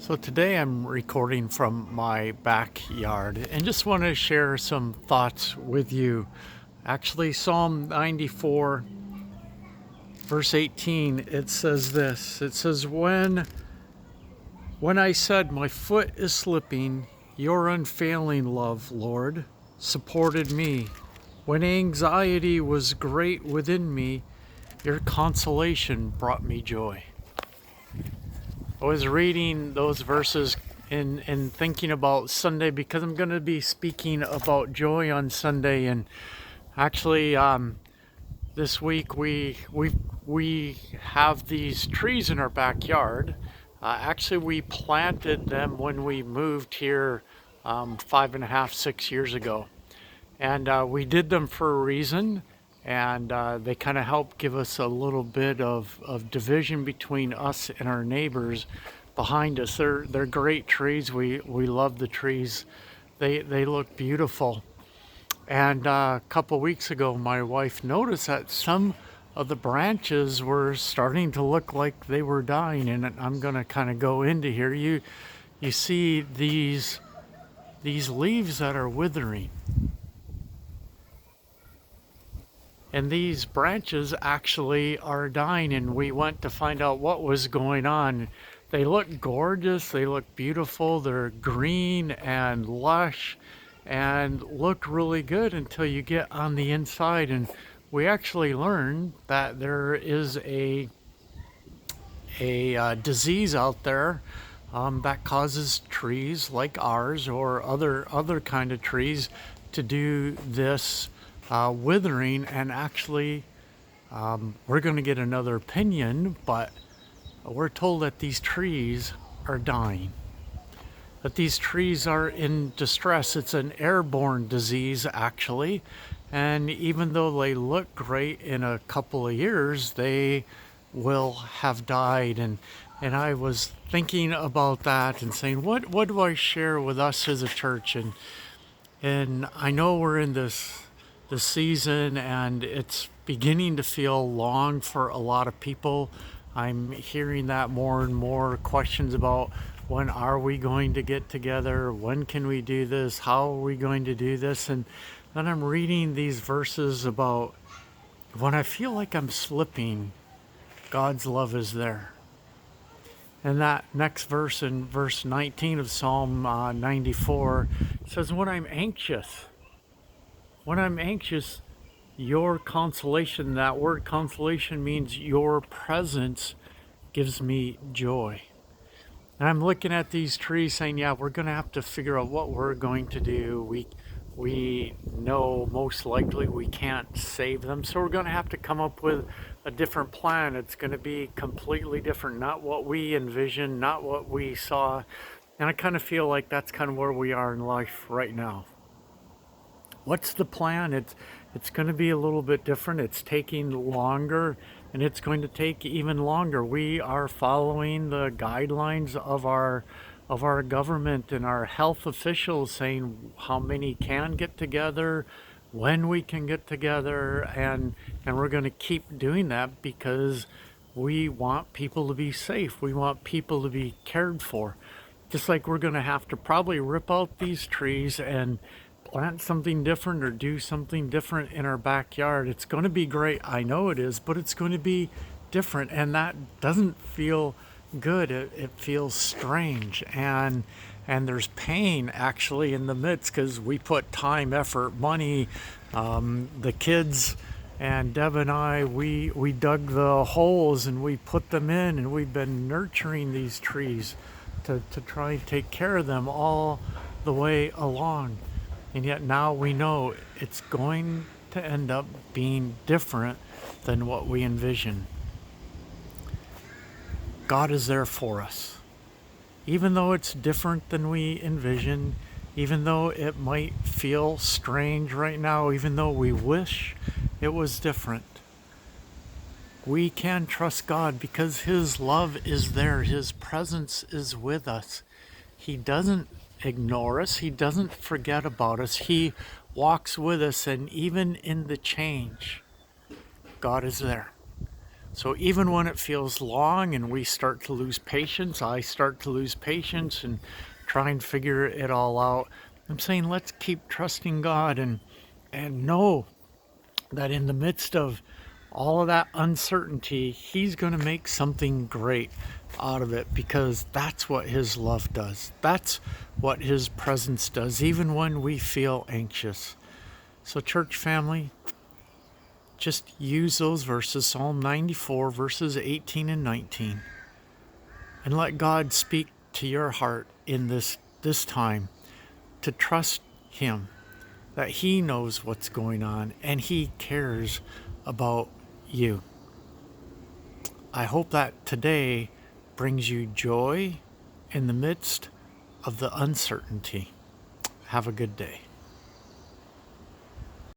So today I'm recording from my backyard and just want to share some thoughts with you. Actually, Psalm 94, verse 18, it says this. It says, when I said my foot is slipping, your unfailing love, Lord, supported me. When anxiety was great within me, your consolation brought me joy. I was reading those verses and thinking about Sunday because I'm going to be speaking about joy on Sunday. And actually, this week we have these trees in our backyard. Actually, we planted them when we moved here 5.5, 6 years ago, and we did them for a reason. And they kind of help give us a little bit of division between us and our neighbors behind us. They're great trees. We love the trees. They look beautiful. And a couple weeks ago, my wife noticed that some of the branches were starting to look like they were dying. And I'm going to kind of go into here. You see these leaves that are withering. And these branches actually are dying, and we went to find out what was going on. They look gorgeous, they look beautiful, they're green and lush and look really good until you get on the inside. And we actually learned that there is a disease out there that causes trees like ours or other kind of trees to do this withering. And actually, we're going to get another opinion, but we're told that these trees are dying, that these trees are in distress. It's an airborne disease, actually. And even though they look great in a couple of years, they will have died. And I was thinking about that and saying, what do I share with us as a church? And I know we're in this season, and it's beginning to feel long for a lot of people. I'm hearing that more and more questions about when are we going to get together? When can we do this? How are we going to do this? And then I'm reading these verses about when I feel like I'm slipping, God's love is there. And that next verse, in verse 19 of Psalm 94, says, when I'm anxious, your consolation, that word consolation means your presence, gives me joy. And I'm looking at these trees saying, yeah, we're going to have to figure out what we're going to do. We know most likely we can't save them, so we're going to have to come up with a different plan. It's going to be completely different, not what we envisioned, not what we saw. And I kind of feel like that's kind of where we are in life right now. What's the plan? It's going to be a little bit different. It's taking longer, and it's going to take even longer. We are following the guidelines of our government and our health officials, saying how many can get together, when we can get together, and we're going to keep doing that because we want people to be safe. We want people to be cared for. Just like we're going to have to probably rip out these trees and plant something different or do something different in our backyard. It's going to be great. I know it is, but it's going to be different. And that doesn't feel good. It feels strange. And there's pain actually in the midst because we put time, effort, money, the kids and Deb and I, we dug the holes and we put them in, and we've been nurturing these trees to try and take care of them all the way along. And yet now we know it's going to end up being different than what we envision. God is there for us. Even though it's different than we envision, even though it might feel strange right now, even though we wish it was different, we can trust God because His love is there. His presence is with us. He doesn't ignore us. He doesn't forget about us. He walks with us, and even in the change, God is there. So even when it feels long and we start to lose patience, I start to lose patience and try and figure it all out. I'm saying let's keep trusting God and know that in the midst of all of that uncertainty, He's going to make something great out of it, because that's what His love does. That's what His presence does, even when we feel anxious. So, church family, just use those verses, Psalm 94, verses 18 and 19, and let God speak to your heart in this time to trust Him, that He knows what's going on and He cares about you. I hope that today brings you joy in the midst of the uncertainty. Have a good day.